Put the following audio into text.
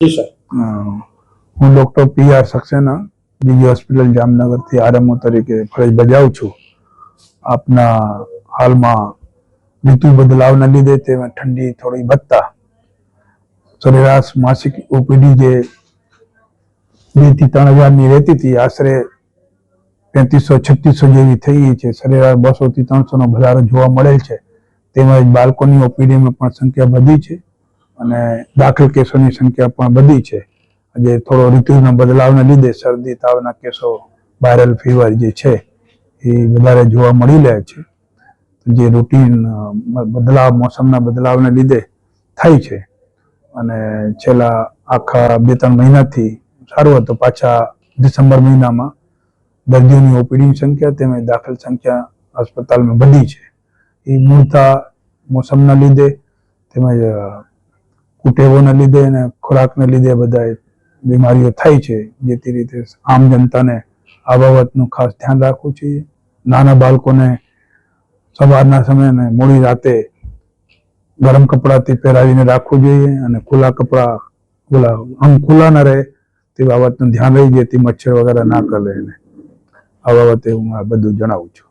જી sir. હું doctor PR Saxena બીજી hospital જામનગરથી RMO તરીકે ફરજ બજાવું છું। આપના હાલમાં ઋતુ બદલાવના લીધે તેમાં ઠંડી થોડી વધતા સરેરાશ માસિક ઓપીડી જે 2 થી 3 હજારની રહેતી હતી આશરે 3500-3600 જેવી થઈ ગઈ છે। સરેરાશ 200 થી 300 નો વધારો જોવા મળેલ છે। તેમજ બાળકોની ઓપીડીમાં પણ સંખ્યા વધી છે અને દાખલ કેસોની સંખ્યા પણ વધી છે। જે થોડો ઋતુના બદલાવના લીધે શરદી તાવના કેસો વાયરલ ફીવર જે છે એ વધારે જોવા મળી રહ્યા છે। જે રૂટીન બદલાવ મોસમના બદલાવના લીધે થાય છે અને છેલ્લા આખા 2-3 મહિનાથી સારું હતું। પાછા ડિસેમ્બર મહિનામાં દર્દીઓની ઓપીડીની સંખ્યા તેમજ દાખલ સંખ્યા अस्पतालમાં વધી છે। એ મૂળતા મોસમના લીધે તેમજ કુટેવોના લીધે અને ખોરાકના લીધે બધા બીમારીઓ થાય છે। જેથી રીતે આમ જનતાને આ બાબતનું ખાસ ધ્યાન રાખવું જોઈએ। નાના બાળકોને સવારના સમયે મોડી રાતે ગરમ કપડાથી પહેરાવીને રાખવું જોઈએ અને ખુલ્લા કપડા અંગ ખુલ્લા ન રહે તે બાબતનું ધ્યાન રહી જેથી મચ્છર વગેરે ના કરડે। આ બાબતે હું આ બધું જણાવું છું।